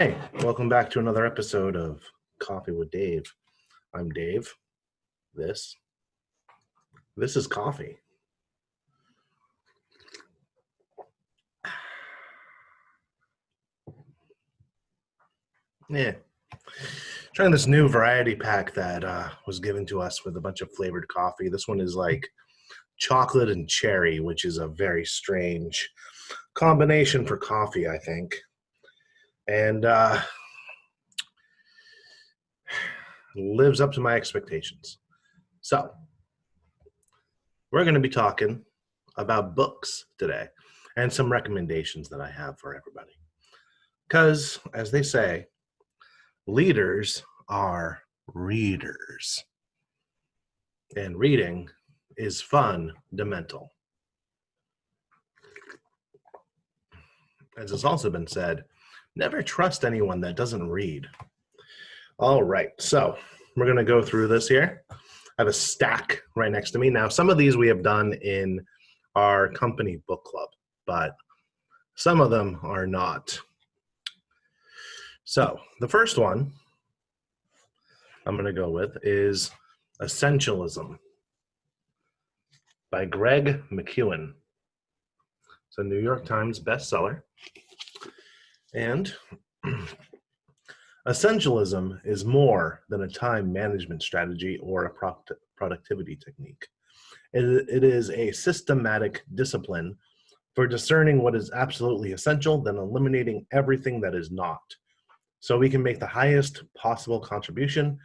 Hey, welcome back to another episode of Coffee with Dave. I'm Dave. This is coffee. Yeah. Trying this new variety pack that was given to us with a bunch of flavored coffee. This one is like chocolate and cherry, which is a very strange combination for coffee, I think. And lives up to my expectations. So, we're going to be talking about books today and some recommendations that I have for everybody. Because, as they say, leaders are readers. And reading is fundamental. As has also been said, never trust anyone that doesn't read. All right, so we're going to go through this here. I have a stack right next to me. Now, some of these we have done in our company book club, but some of them are not. So the first one I'm going to go with is Essentialism by Greg McKeowen. It's a New York Times bestseller. And Essentialism is more than a time management strategy or a productivity technique. It is a systematic discipline for discerning what is absolutely essential, then eliminating everything that is not, so we can make the highest possible contribution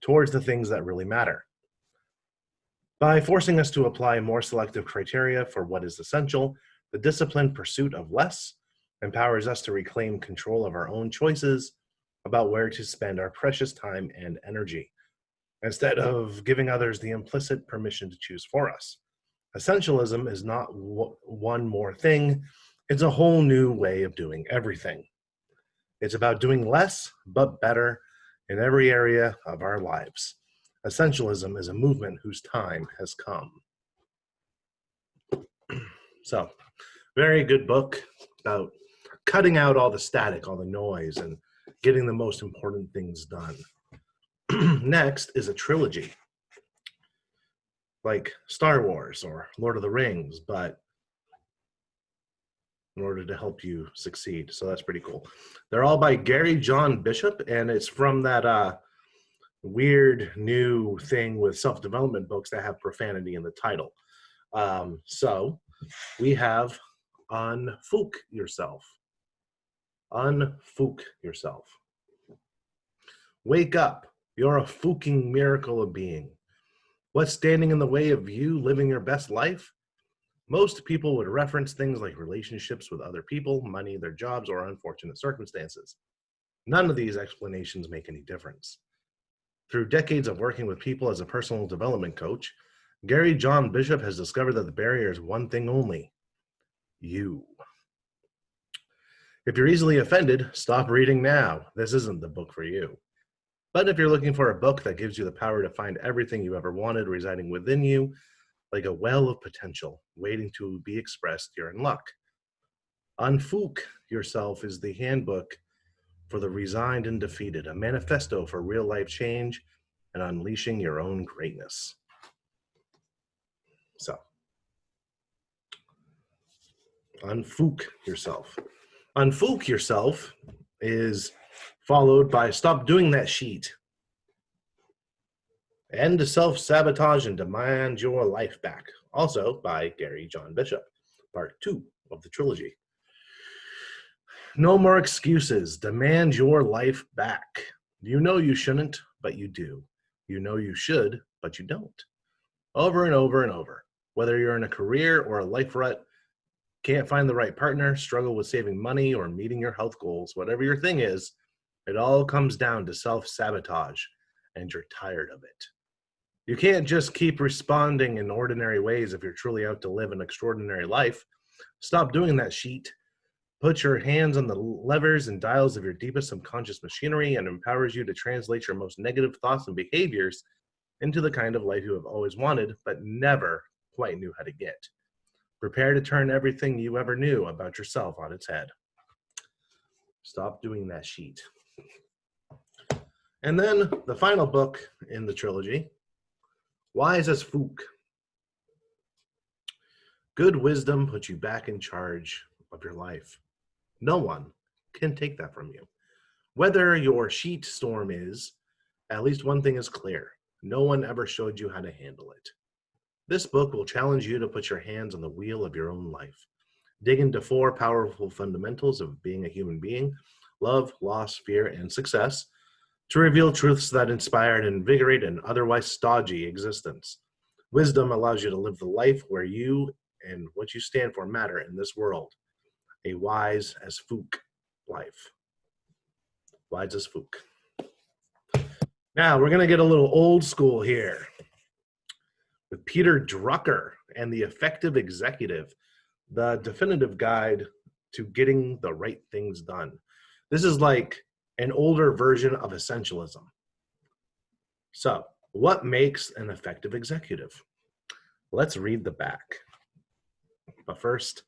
towards the things that really matter. By forcing us to apply more selective criteria for what is essential, the disciplined pursuit of less empowers us to reclaim control of our own choices about where to spend our precious time and energy, instead of giving others the implicit permission to choose for us. Essentialism is not one more thing, it's a whole new way of doing everything. It's about doing less, but better in every area of our lives. Essentialism is a movement whose time has come. So, very good book about cutting out all the static, all the noise, and getting the most important things done. Next is a trilogy, like Star Wars or Lord of the Rings, but in order to help you succeed. So that's pretty cool. They're all by Gary John Bishop, and it's from that weird new thing with self-development books that have profanity in the title. So we have Unfook Yourself. Unfook yourself. Wake up. You're a fooking miracle of being. What's standing in the way of you living your best life? Most people would reference things like relationships with other people, money, their jobs, or unfortunate circumstances. None of these explanations make any difference. Through decades of working with people as a personal development coach, Gary John Bishop has discovered that the barrier is one thing only: you. If you're easily offended, stop reading now. This isn't the book for you. But if you're looking for a book that gives you the power to find everything you ever wanted residing within you, like a well of potential waiting to be expressed, you're in luck. Unfook Yourself is the handbook for the resigned and defeated, a manifesto for real-life change and unleashing your own greatness. So, Unfook Yourself. Unfook Yourself is followed by Stop Doing That Sheet. End Self-Sabotage and Demand Your Life Back, also by Gary John Bishop, part 2 of the trilogy. No more excuses. Demand your life back. You know you shouldn't, but you do. You know you should, but you don't. Over and over and over. Whether you're in a career or a life rut, can't find the right partner, struggle with saving money or meeting your health goals, whatever your thing is, it all comes down to self-sabotage, and you're tired of it. You can't just keep responding in ordinary ways if you're truly out to live an extraordinary life. Stop doing that sheet. Put your hands on the levers and dials of your deepest subconscious machinery and empowers you to translate your most negative thoughts and behaviors into the kind of life you have always wanted, but never quite knew how to get. Prepare to turn everything you ever knew about yourself on its head. Stop doing that sheet. And then the final book in the trilogy, Wise as Fook. Good wisdom puts you back in charge of your life. No one can take that from you. Whether your sheet storm is, at least one thing is clear. No one ever showed you how to handle it. This book will challenge you to put your hands on the wheel of your own life. Dig into 4 powerful fundamentals of being a human being: love, loss, fear, and success, to reveal truths that inspire and invigorate an otherwise stodgy existence. Wisdom allows you to live the life where you and what you stand for matter in this world. A wise as Fook life. Wise as Fook. Now we're going to get a little old school here with Peter Drucker and the Effective Executive, the definitive guide to getting the right things done. This is like an older version of Essentialism. So, what makes an effective executive? Let's read the back. But first,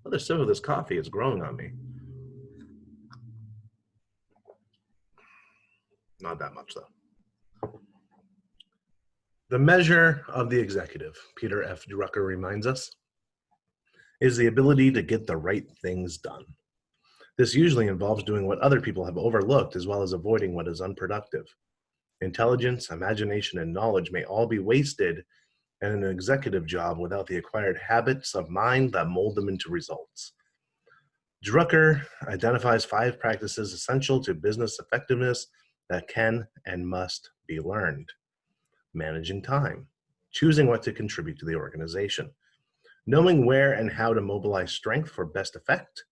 another sip of this coffee is growing on me. Not that much, though. The measure of the executive, Peter F. Drucker reminds us, is the ability to get the right things done. This usually involves doing what other people have overlooked, as well as avoiding what is unproductive. Intelligence, imagination, and knowledge may all be wasted in an executive job without the acquired habits of mind that mold them into results. Drucker identifies 5 practices essential to business effectiveness that can and must be learned. Managing time, choosing what to contribute to the organization, knowing where and how to mobilize strength for best effect,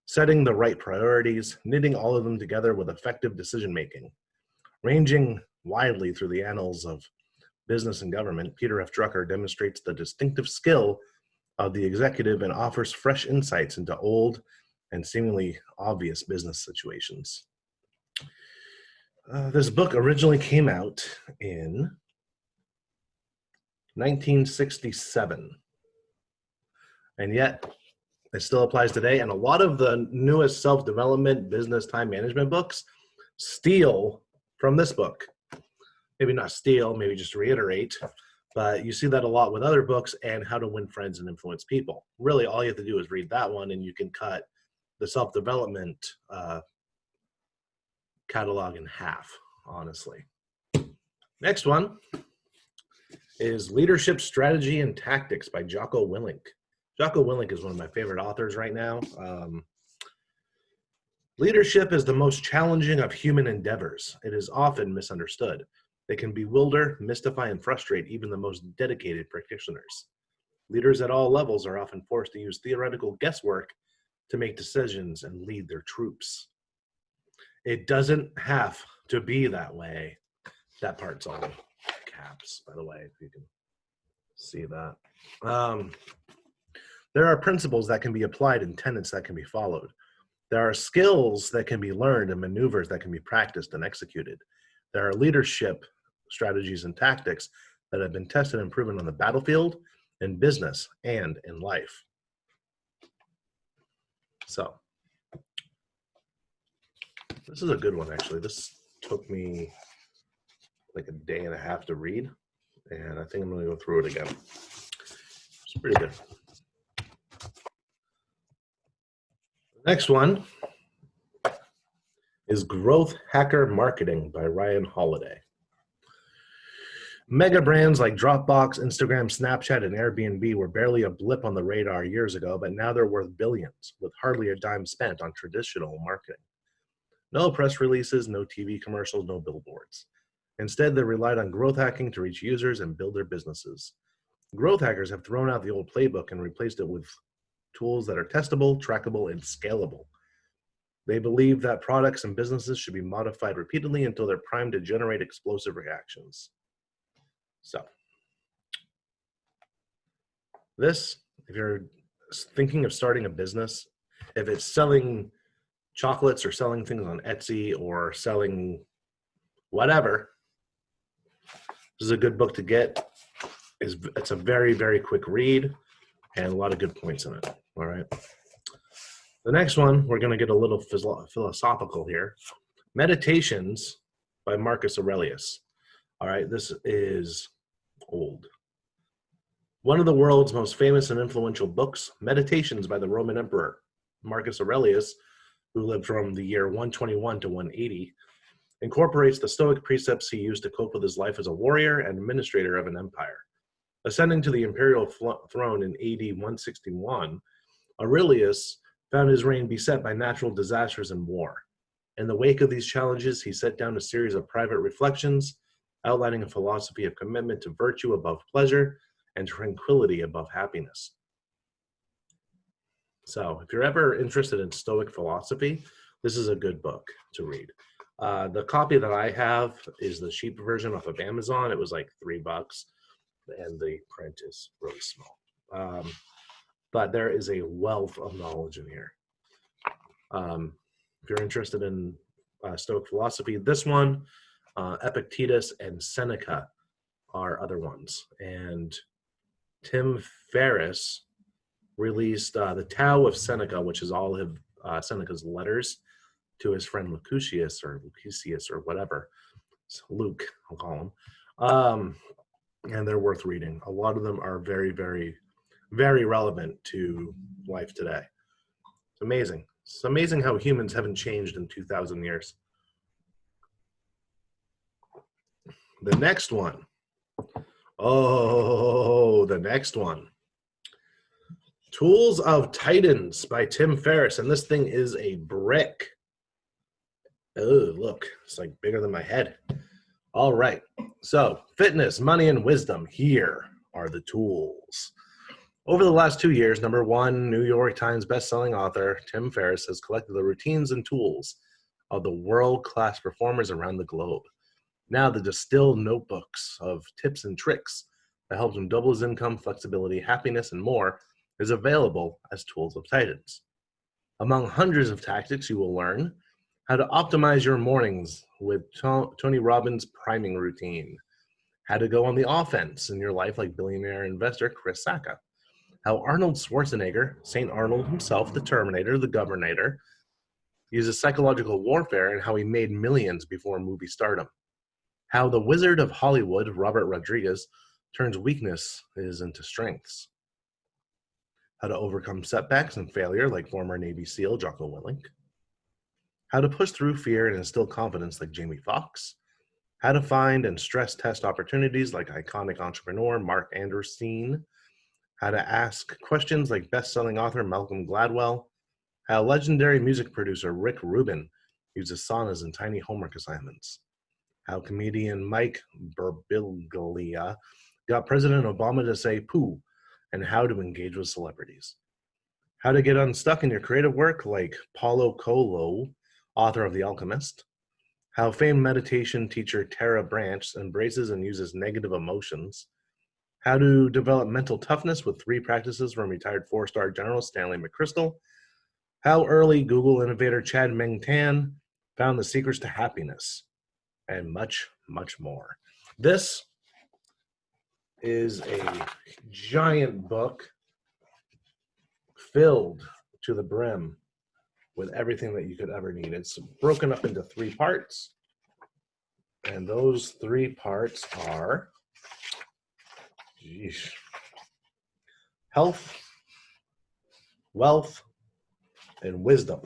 setting the right priorities, knitting all of them together with effective decision-making. Ranging widely through the annals of business and government, Peter F. Drucker demonstrates the distinctive skill of the executive and offers fresh insights into old and seemingly obvious business situations. This book originally came out in 1967, and yet it still applies today. And a lot of the newest self-development business time management books steal from this book. Maybe not steal, maybe just reiterate, but you see that a lot with other books and How to Win Friends and Influence People. Really, all you have to do is read that one and you can cut the self-development catalog in half, honestly. Next one is Leadership Strategy and Tactics by Jocko Willink. Jocko Willink is one of my favorite authors right now. Leadership is the most challenging of human endeavors. It is often misunderstood. It can bewilder, mystify, and frustrate even the most dedicated practitioners. Leaders at all levels are often forced to use theoretical guesswork to make decisions and lead their troops. It doesn't have to be that way. That part's all caps, by the way, if you can see that. There are principles that can be applied and tenets that can be followed. There are skills that can be learned and maneuvers that can be practiced and executed. There are leadership strategies and tactics that have been tested and proven on the battlefield, in business, and in life. So, this is a good one, actually. This took me like a day and a half to read, and I think I'm going to go through it again. It's pretty good. The next one is Growth Hacker Marketing by Ryan Holiday. Mega brands like Dropbox, Instagram, Snapchat, and Airbnb were barely a blip on the radar years ago, but now they're worth billions, with hardly a dime spent on traditional marketing. No press releases, no TV commercials, no billboards. Instead, they relied on growth hacking to reach users and build their businesses. Growth hackers have thrown out the old playbook and replaced it with tools that are testable, trackable, and scalable. They believe that products and businesses should be modified repeatedly until they're primed to generate explosive reactions. So, this, if you're thinking of starting a business, if it's selling chocolates or selling things on Etsy or selling whatever, this is a good book to get. It's a very, very quick read and a lot of good points in it. All right. The next one, we're going to get a little philosophical here. Meditations by Marcus Aurelius. All right, this is old. One of the world's most famous and influential books, Meditations by the Roman Emperor Marcus Aurelius, who lived from the year 121 to 180, incorporates the Stoic precepts he used to cope with his life as a warrior and administrator of an empire. Ascending to the imperial throne in AD 161, Aurelius found his reign beset by natural disasters and war. In the wake of these challenges, he set down a series of private reflections, outlining a philosophy of commitment to virtue above pleasure and tranquility above happiness. So, if you're ever interested in Stoic philosophy, this is a good book to read. The copy that I have is the cheap version off of Amazon. It was like $3, and the print is really small. But there is a wealth of knowledge in here. If you're interested in Stoic philosophy, this one, Epictetus and Seneca are other ones. And Tim Ferriss released the Tao of Seneca, which is all of Seneca's letters to his friend Lucretius or whatever. So Luke, I'll call him. And they're worth reading. A lot of them are very, very, very relevant to life today. It's amazing. It's amazing how humans haven't changed in 2,000 years. The next one. Oh, the next one. Tools of Titans by Tim Ferriss. And this thing is a brick. Oh, look. It's like bigger than my head. All right. So, fitness, money, and wisdom. Here are the tools. Over the last 2 years, #1 New York Times bestselling author Tim Ferriss has collected the routines and tools of the world-class performers around the globe. Now, the distilled notebooks of tips and tricks that help him double his income, flexibility, happiness, and more is available as Tools of Titans. Among hundreds of tactics, you will learn how to optimize your mornings with Tony Robbins' priming routine, how to go on the offense in your life like billionaire investor Chris Sacca, how Arnold Schwarzenegger, St. Arnold himself, the Terminator, the Governator, uses psychological warfare and how he made millions before movie stardom, how the Wizard of Hollywood, Robert Rodriguez, turns weaknesses into strengths, how to overcome setbacks and failure like former Navy SEAL Jocko Willink, how to push through fear and instill confidence like Jamie Foxx, how to find and stress test opportunities like iconic entrepreneur Mark Anderson, how to ask questions like best-selling author Malcolm Gladwell, how legendary music producer Rick Rubin uses saunas and tiny homework assignments, how comedian Mike Birbiglia got President Obama to say poo, and how to engage with celebrities, how to get unstuck in your creative work like Paulo Coelho, author of The Alchemist, how famed meditation teacher Tara Branch embraces and uses negative emotions, how to develop mental toughness with 3 practices from retired 4-star General Stanley McChrystal, how early Google innovator Chad Meng-Tan found the secrets to happiness, and much, much more. This is a giant book filled to the brim with everything that you could ever need. It's broken up into 3 parts, and those 3 parts are health, wealth, and wisdom.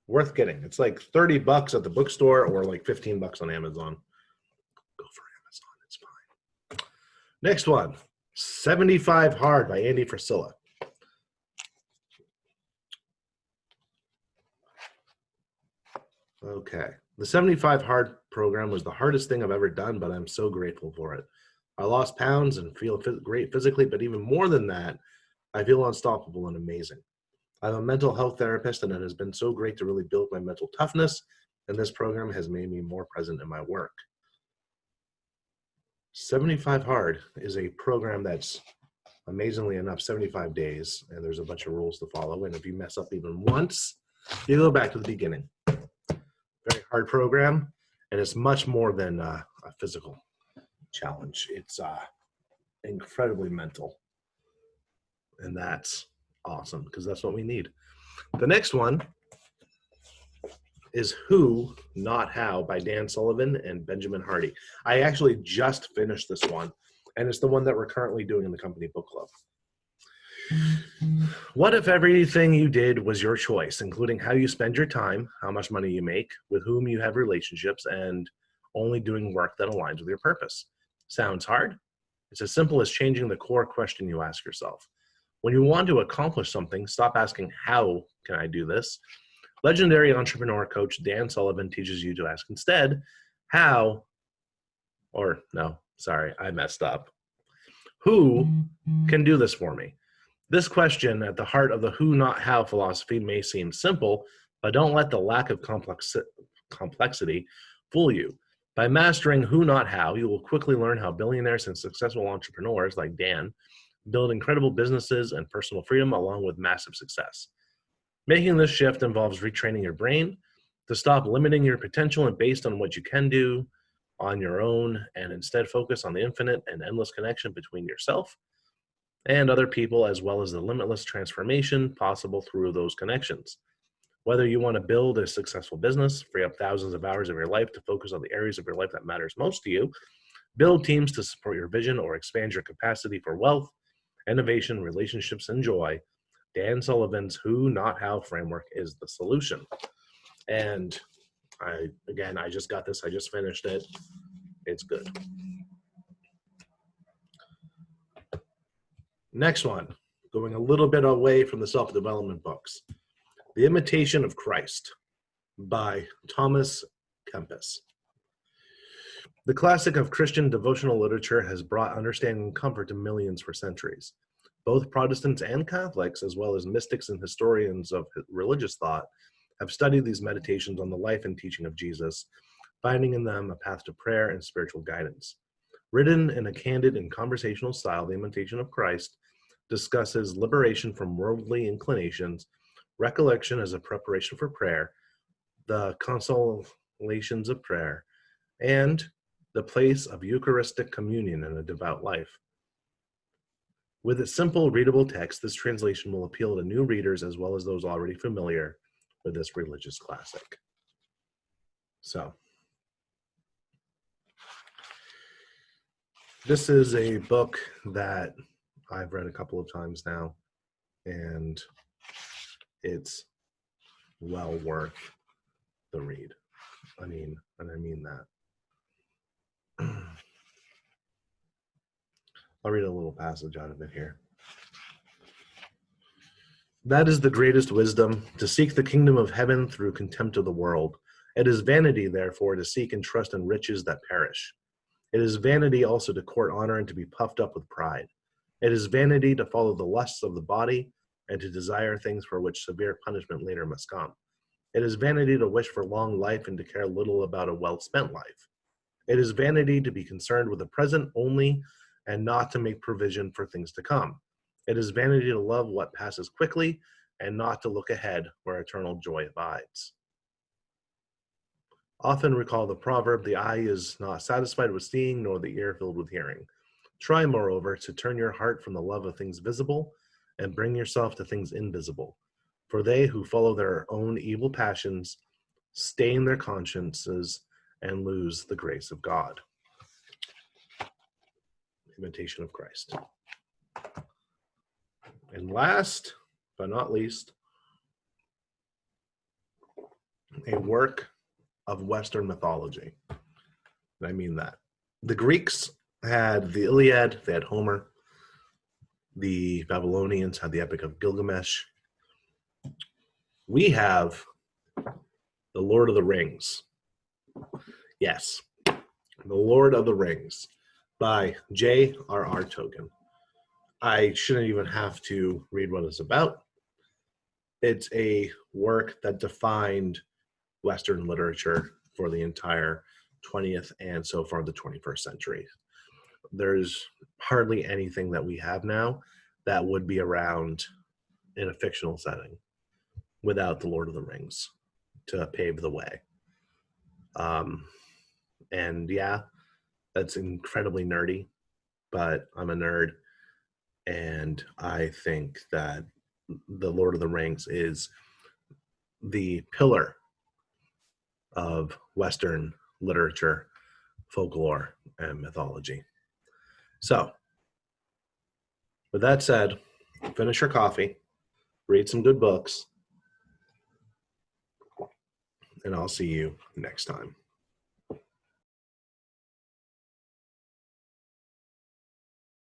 Worth getting. It's like $30 at the bookstore or like $15 on Amazon. Go for Amazon, it's fine. Next one, 75 Hard by Andy Frisella. Okay. The 75 Hard program was the hardest thing I've ever done, but I'm so grateful for it. I lost pounds and feel great physically, but even more than that, I feel unstoppable and amazing. I'm a mental health therapist, and it has been so great to really build my mental toughness, and this program has made me more present in my work. 75 Hard is a program that's, amazingly enough, 75 days, and there's a bunch of rules to follow, and if you mess up even once, you go back to the beginning. Very hard program, and it's much more than a physical challenge. It's incredibly mental, and that's Awesome, because that's what we need. The next one is Who, Not How by Dan Sullivan and Benjamin Hardy. I actually just finished this one, and it's the one that we're currently doing in the company book club. What if everything you did was your choice, including how you spend your time, how much money you make, with whom you have relationships, and only doing work that aligns with your purpose? Sounds hard? It's as simple as changing the core question you ask yourself. When you want to accomplish something, stop asking, how can I do this? Legendary entrepreneur coach Dan Sullivan teaches you to ask instead, how, or no, sorry, I messed up. Who can do this for me? This question at the heart of the who, not how philosophy may seem simple, but don't let the lack of complexity fool you. By mastering who, not how, you will quickly learn how billionaires and successful entrepreneurs like Dan build incredible businesses and personal freedom along with massive success. Making this shift involves retraining your brain to stop limiting your potential and based on what you can do on your own, and instead focus on the infinite and endless connection between yourself and other people, as well as the limitless transformation possible through those connections. Whether you want to build a successful business, free up thousands of hours of your life to focus on the areas of your life that matters most to you, build teams to support your vision, or expand your capacity for wealth, innovation, relationships, and joy, Dan Sullivan's Who, Not How framework is the solution. And I just got this. I just finished it. It's good. Next one, going a little bit away from the self-development books. The Imitation of Christ by Thomas Kempis. The classic of Christian devotional literature has brought understanding and comfort to millions for centuries. Both Protestants and Catholics, as well as mystics and historians of religious thought, have studied these meditations on the life and teaching of Jesus, finding in them a path to prayer and spiritual guidance. Written in a candid and conversational style, The Imitation of Christ discusses liberation from worldly inclinations, recollection as a preparation for prayer, the consolations of prayer, and the place of Eucharistic communion in a devout life. With its simple, readable text, this translation will appeal to new readers as well as those already familiar with this religious classic. So, this is a book that I've read a couple of times now, and it's well worth the read. I mean that. I'll read a little passage out of it here. That is the greatest wisdom, to seek the kingdom of heaven through contempt of the world. It is vanity, therefore, to seek and trust in riches that perish. It is vanity also to court honor and to be puffed up with pride. It is vanity to follow the lusts of the body and to desire things for which severe punishment later must come. It is vanity to wish for long life and to care little about a well-spent life. It is vanity to be concerned with the present only and not to make provision for things to come. It is vanity to love what passes quickly and not to look ahead where eternal joy abides. Often recall the proverb, the eye is not satisfied with seeing, nor the ear filled with hearing. Try, moreover, to turn your heart from the love of things visible and bring yourself to things invisible. For they who follow their own evil passions stain their consciences and lose the grace of God. Imitation of Christ. And last but not least, a work of Western mythology. And I mean that. The Greeks had the Iliad, they had Homer. The Babylonians had the Epic of Gilgamesh. We have the Lord of the Rings. Yes, the Lord of the Rings by J.R.R. Tolkien. I shouldn't even have to read what it's about. It's a work that defined Western literature for the entire 20th and so far the 21st century. There's hardly anything that we have now that would be around in a fictional setting without the Lord of the Rings to pave the way. And yeah, that's incredibly nerdy, but I'm a nerd, and I think that the Lord of the Rings is the pillar of Western literature, folklore, and mythology. So, with that said, finish your coffee, read some good books, and I'll see you next time.